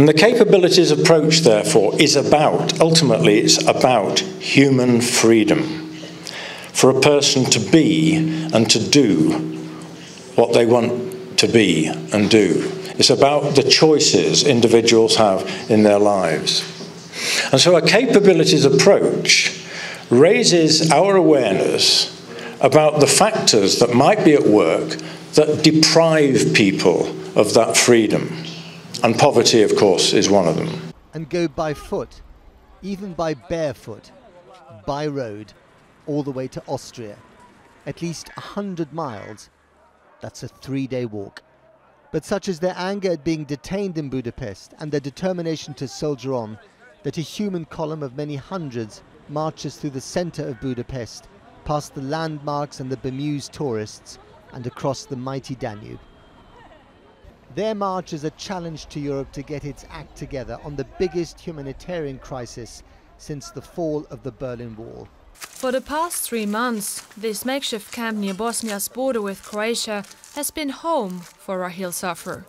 And the capabilities approach, therefore, is about, ultimately, it's about human freedom for a person to be and to do what they want to be and do. It's about the choices individuals have in their lives. And so a capabilities approach raises our awareness about the factors that might be at work that deprive people of that freedom. And poverty, of course, is one of them. And go by foot, even by barefoot, by road, all the way to Austria. At least 100 miles. That's a 3-day walk. But such is their anger at being detained in Budapest and their determination to soldier on, that a human column of many hundreds marches through the centre of Budapest, past the landmarks and the bemused tourists, and across the mighty Danube. Their march is a challenge to Europe to get its act together on the biggest humanitarian crisis since the fall of the Berlin Wall. For the past 3 months, this makeshift camp near Bosnia's border with Croatia has been home for Rahil Safar.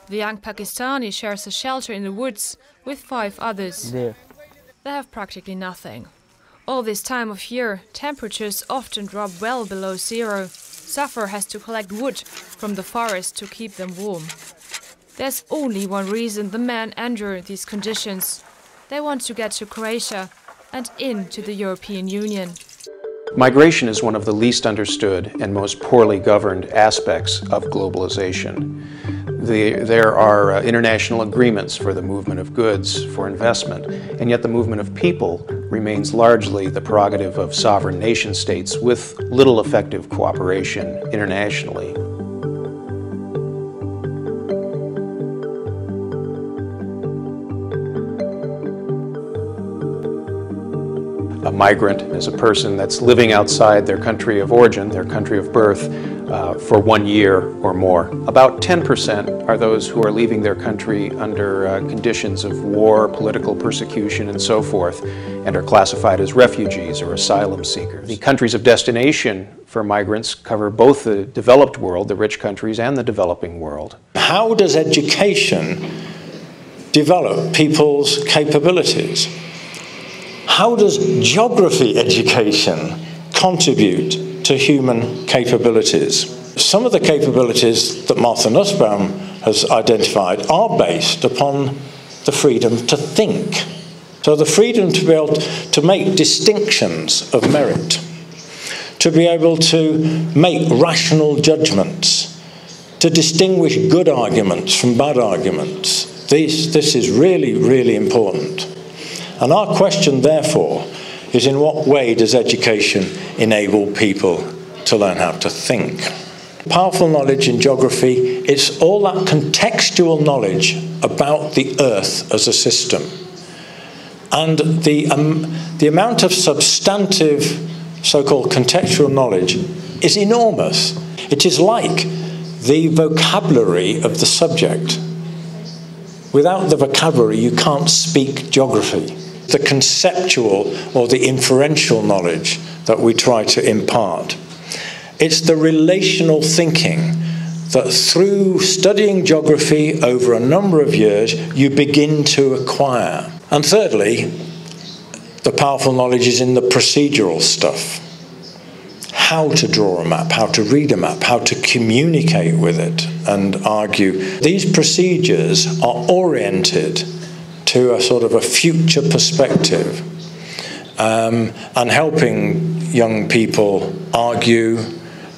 The young Pakistani shares a shelter in the woods with 5 others. They have practically nothing. All this time of year, temperatures often drop well below zero. Safar has to collect wood from the forest to keep them warm. There's only one reason the men endure these conditions. They want to get to Croatia and into the European Union. Migration is one of the least understood and most poorly governed aspects of globalization. There are international agreements for the movement of goods, for investment, and yet the movement of people remains largely the prerogative of sovereign nation states with little effective cooperation internationally. A migrant is a person that's living outside their country of origin, their country of birth, for 1 year or more. About 10% are those who are leaving their country under conditions of war, political persecution, and so forth, and are classified as refugees or asylum seekers. The countries of destination for migrants cover both the developed world, the rich countries, and the developing world. How does education develop people's capabilities? How does geography education contribute to human capabilities? Some of the capabilities that Martha Nussbaum has identified are based upon the freedom to think. So the freedom to be able to make distinctions of merit, to be able to make rational judgments, to distinguish good arguments from bad arguments. This is really, really important. And our question, therefore, is in what way does education enable people to learn how to think? Powerful knowledge in geography, it's all that contextual knowledge about the Earth as a system. And the amount of substantive, so-called contextual knowledge is enormous. It is like the vocabulary of the subject. Without the vocabulary, you can't speak geography. The conceptual or the inferential knowledge that we try to impart. It's the relational thinking that through studying geography over a number of years, you begin to acquire. And thirdly, the powerful knowledge is in the procedural stuff. How to draw a map, how to read a map, how to communicate with it and argue. These procedures are oriented to a sort of a future perspective and helping young people argue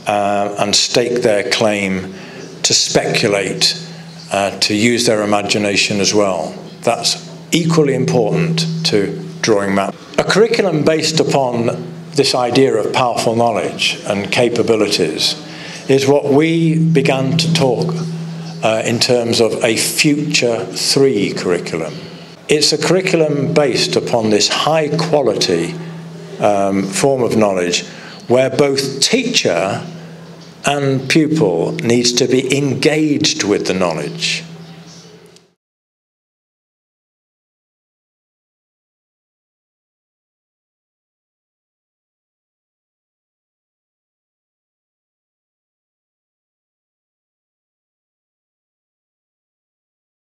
and stake their claim, to speculate, to use their imagination as well. That's equally important to drawing maps. A curriculum based upon this idea of powerful knowledge and capabilities is what we began to talk in terms of a Future 3 curriculum. It's a curriculum based upon this high quality form of knowledge where both teacher and pupil needs to be engaged with the knowledge.